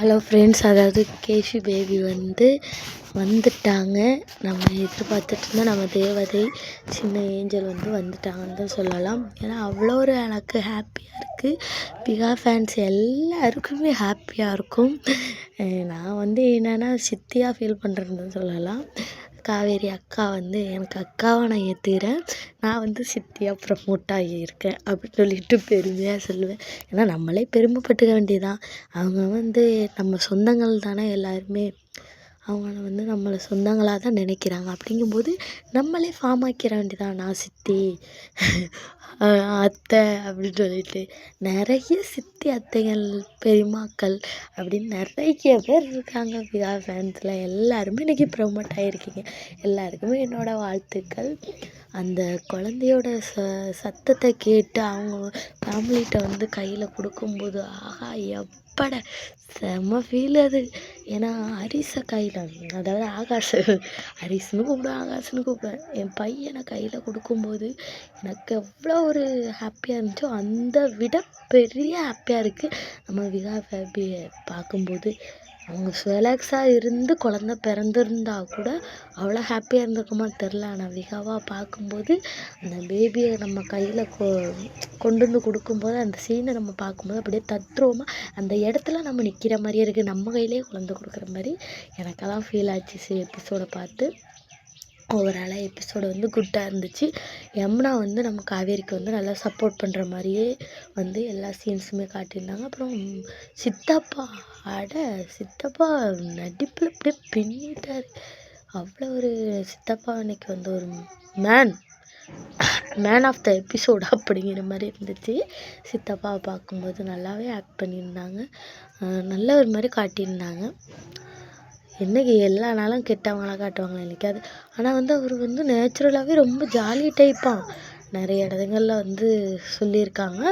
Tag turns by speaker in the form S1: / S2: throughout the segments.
S1: Hello friends, அதாவது cash baby வந்துட்டாங்க. நம்ம எதிர்பார்த்துட்டு இருந்தால் நம்ம தேவதை சின்ன ஏஞ்சல் வந்துட்டாங்கன்னு தான் சொல்லலாம். ஏன்னா அவ்வளோ ஒரு எனக்கு ஹாப்பியாக இருக்குது. பிகா ஃபேன்ஸ் எல்லாருக்குமே ஹாப்பியாக இருக்கும். நான் என்னென்னா சித்தியாக ஃபீல் பண்ணுறேன்னு தான் சொல்லலாம். காவேரி அக்கா எனக்கு அக்காவை நான் ஏற்றுக்கிறேன். நான் சித்தியாக ப்ரமோட் ஆகியிருக்கேன் அப்படின்னு சொல்லிட்டு பெருமையாக சொல்லுவேன். ஏன்னா நம்மளே பெருமைப்பட்டுக்க வேண்டியதான். அவங்க நம்ம சொந்தங்கள் தானே எல்லாருமே. அவங்க நம்மளை சொந்தங்களாக தான் நினைக்கிறாங்க. அப்படிங்கும்போது நம்மளே ஃபார்ம் ஆக்கிற வேண்டியதான். நான் சித்தி அத்தை அப்படின்னு சொல்லிட்டு நிறைய சித்தி அத்தைகள் பெரியம்மாக்கள் அப்படின்னு நிறைய பேர் இருக்காங்க. பிகா ஃபேன்ஸில் எல்லாருமே இன்றைக்கி ப்ரொமோட் ஆகிருக்கீங்க. எல்லாருக்குமே என்னோடய வாழ்த்துக்கள். அந்த குழந்தையோட சத்தத்தை கேட்டு அவங்க ஃபேமிலிகிட்ட கையில் கொடுக்கும்போது ஆஹா எப்பட செம்ம ஃபீல் அது. ஏன்னா ஹரிஸை கையில், அதாவது ஹரிஸ்னு கூப்பிடுவேன், ஆகாஷ்னு கூப்பிடுவேன். என் பையனை கையில் கொடுக்கும்போது எனக்கு எவ்வளோ ஒரு ஹாப்பியாக இருந்துச்சோ அந்த விட பெரிய ஹாப்பியாக இருக்குது நம்ம விகா பேபியை பார்க்கும்போது. அவங்க ரிலாக்ஸாக இருந்து குழந்த பிறந்திருந்தா கூட அவ்வளோ ஹாப்பியாக இருந்திருக்குமான்னு தெரில. ஆனால் விகாவாக பார்க்கும்போது அந்த பேபியை நம்ம கையில் கொண்டு கொடுக்கும்போது அந்த சீனை நம்ம பார்க்கும்போது அப்படியே தத்ரூபமாக அந்த இடத்துல நம்ம நிற்கிற மாதிரியே இருக்குது. நம்ம கையிலே குழந்த கொடுக்குற மாதிரி எனக்கெல்லாம் ஃபீல் ஆச்சு எபிசோடை பார்த்து. ஓவராலாக எபிசோடு குட்டாக இருந்துச்சு. யமுனா நம்ம காவேரிக்கு நல்லா சப்போர்ட் பண்ணுற மாதிரியே எல்லா சீன்ஸுமே காட்டியிருந்தாங்க. அப்புறம் சித்தப்பா நடிப்பில் அப்படியே பின்னிட்டார். அவ்வளோ ஒரு சித்தப்பா அன்னைக்கு ஒரு மேன் ஆஃப் த எபிசோடு அப்படிங்கிற மாதிரி இருந்துச்சு. சித்தப்பாவை பார்க்கும்போது நல்லாவே ஆக்ட் பண்ணியிருந்தாங்க. நல்ல ஒரு மாதிரி காட்டியிருந்தாங்க. என்றைக்கு எல்லா நாளும் கெட்டவங்களாக காட்டுவாங்களே நினைக்காது. ஆனால் அவர் நேச்சுரலாகவே ரொம்ப ஜாலி டைப்பாக நிறைய இடங்களில் சொல்லியிருக்காங்க.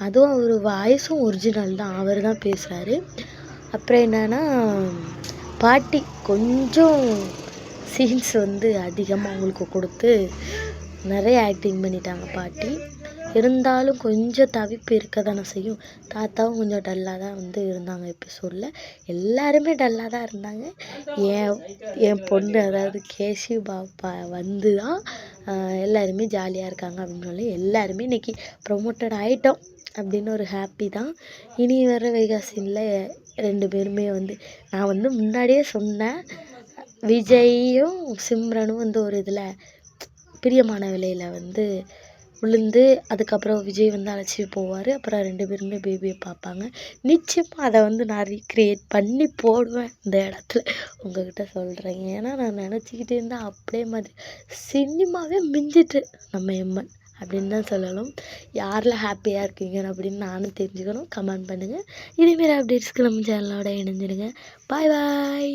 S1: அதுவும் அவர் வாய்ஸும் ஒரிஜினல் தான், அவர் தான் பேசுகிறாரு. அப்புறம் என்னென்னா பாட்டி கொஞ்சம் சீன்ஸ் அதிகமாக அவங்களுக்கு கொடுத்து நிறைய ஆக்டிங் பண்ணிட்டாங்க பாட்டி. இருந்தாலும் கொஞ்சம் தவிப்பு இருக்க தானே செய்யும். தாத்தாவும் கொஞ்சம் டல்லாக தான் இருந்தாங்க எபிசோடில். எல்லாருமே டல்லாக தான் இருந்தாங்க. என் பொண்ணு அதாவது கேஷு பாப்பா தான் எல்லாருமே ஜாலியாக இருக்காங்க அப்படின்னு சொல்லி எல்லாருமே இன்றைக்கி ப்ரொமோட்டட் ஆகிட்டோம் அப்படின்னு ஒரு ஹாப்பி தான். இனி வர வைகாசியில் 2 பேருமே நான் முன்னாடியே சொன்னேன். விஜயும் சிம்ரனும் ஒரு இதில் பிரியமான விலையில் விழுந்து அதுக்கப்புறம் விஜய் அழைச்சிட்டு போவார். அப்புறம் 2 பேருமே பேபியை பார்ப்பாங்க. நிச்சயமாக அதை நான் ரீக்ரியேட் பண்ணி போடுவேன் இந்த இடத்துல உங்கள்கிட்ட சொல்கிறேன். ஏன்னா நான் நினச்சிக்கிட்டே இருந்தால் அப்படியே மாதிரி சினிமாவே மிஞ்சிட்டு நம்ம எம்மன் அப்படின்னு தான் சொல்லணும். யாரில் ஹாப்பியாக இருக்கீங்க அப்படின்னு நானும் தெரிஞ்சுக்கணும். கமெண்ட் பண்ணுங்கள். இதேமாரி அப்டேட்ஸ்க்கு நம்ம சேனலோட இணைஞ்சிருங்க. பாய் பாய்.